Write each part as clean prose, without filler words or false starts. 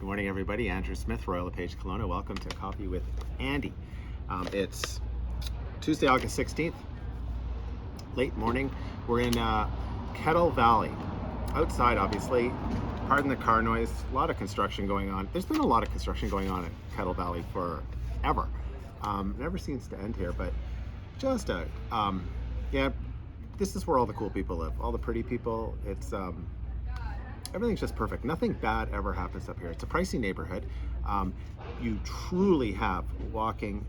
Good morning, everybody. Andrew Smith, Royal LePage Kelowna. Welcome to Coffee with Andy. It's Tuesday, August 16th, late morning. We're in Kettle Valley. Outside, obviously, pardon the car noise, a lot of construction going on. There's been a lot of construction going on in Kettle Valley forever. Never seems to end here, but just yeah, this is where all the cool people live, all the pretty people. It's everything's just perfect. Nothing bad ever happens up here. It's a pricey neighborhood. You truly have walking,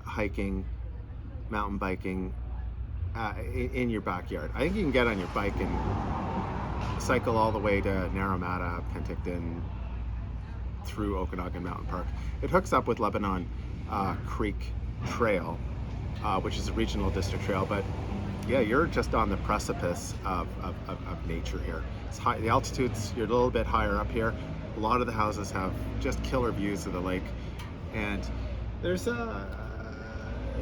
hiking, mountain biking in your backyard. I think you can get on your bike and cycle all the way to Naramata, Penticton, through Okanagan Mountain Park. It hooks up with Lebanon Creek Trail, which is a regional district trail, but yeah, you're just on the precipice of nature here. It's high, the altitudes, you're a little bit higher up here. A lot of the houses have just killer views of the lake, and there's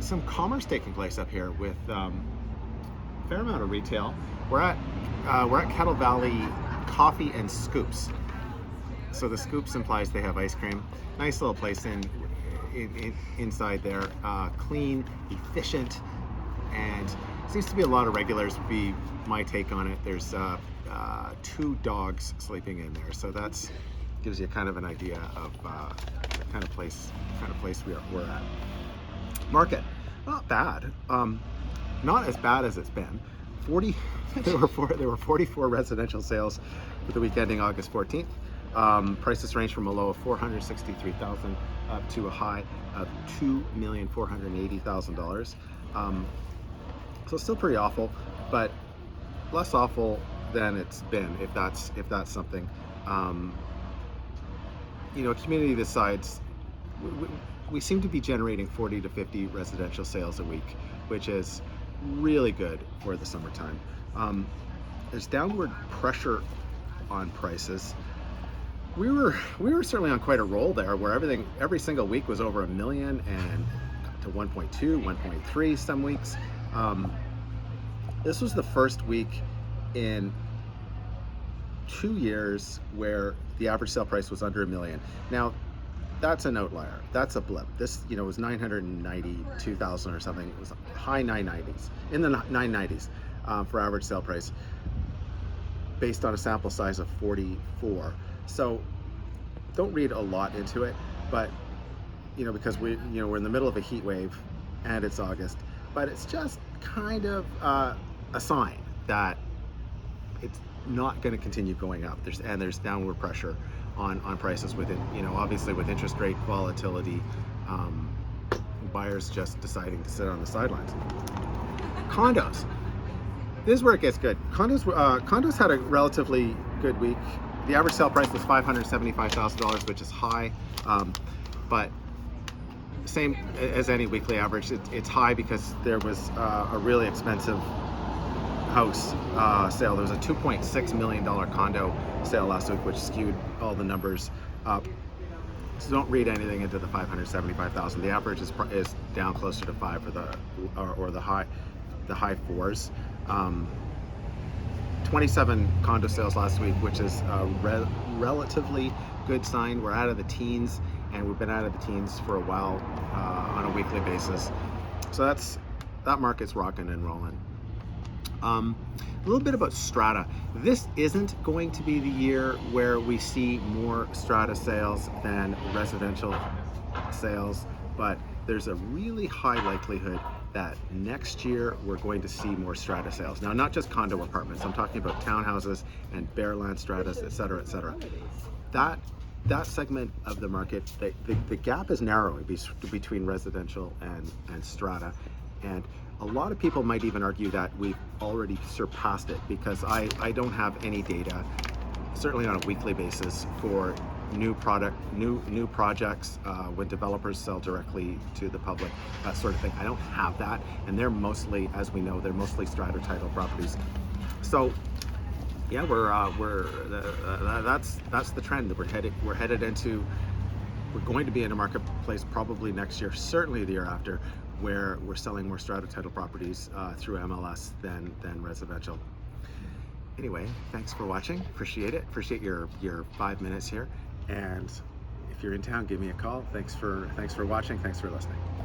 some commerce taking place up here with a fair amount of retail. We're at Kettle Valley Coffee and Scoops. So the Scoops implies they have ice cream. Nice little place inside there, clean, efficient, and seems to be a lot of regulars would be my take on it. There's 2 dogs sleeping in there, so that's gives you kind of an idea of the kind of place we're at. Market, not bad. Not as bad as it's been. There were 44 residential sales for the week ending August 14th. Prices range from a low of $463,000 up to a high of $2,480,000. So still pretty awful, but less awful than it's been, if that's something. A community this size, we seem to be generating 40 to 50 residential sales a week, which is really good for the summertime. There's downward pressure on prices. We were certainly on quite a roll there, where every single week was over $1 million and to 1.2, 1.3 some weeks. This was the first week in 2 years where the average sale price was under $1 million. Now, that's an outlier. That's a blip. This, was 992,000 or something. It was high 990s, in the 990s for average sale price, based on a sample size of 44. So don't read a lot into it, but because we're in the middle of a heat wave and it's August, but it's just kind of a sign that it's not going to continue going up. There's downward pressure on prices within, obviously with interest rate volatility, buyers just deciding to sit on the sidelines. Condos. This is where it gets good. Condos had a relatively good week. The average sale price was $575,000, which is high, but same as any weekly average. It's high because there was a really expensive house sale. There was a $2.6 million condo sale last week, which skewed all the numbers up. So don't read anything into the $575,000. The average is down closer to 5 for the high 4s. 27 condo sales last week, which is a relatively good sign. We're out of the teens, and we've been out of the teens for a while on a weekly basis. So that market's rocking and rolling. A little bit about Strata. This isn't going to be the year where we see more Strata sales than residential sales, but there's a really high likelihood that next year we're going to see more Strata sales. Now, not just condo apartments. I'm talking about townhouses and bare land stratas, et cetera, et cetera. That segment of the market, the gap is narrowing between residential and Strata, and a lot of people might even argue that we've already surpassed it, because I don't have any data, certainly on a weekly basis, for new projects when developers sell directly to the public, that sort of thing. I don't have that, and they're mostly, as we know, they're mostly strata title properties. So yeah, that's the trend that we're headed into. We're going to be in a marketplace probably next year, certainly the year after, where we're selling more strata title properties through MLS than residential. Anyway, thanks for watching. Appreciate it. Appreciate your 5 minutes here. And if you're in town, give me a call. Thanks for watching. Thanks for listening.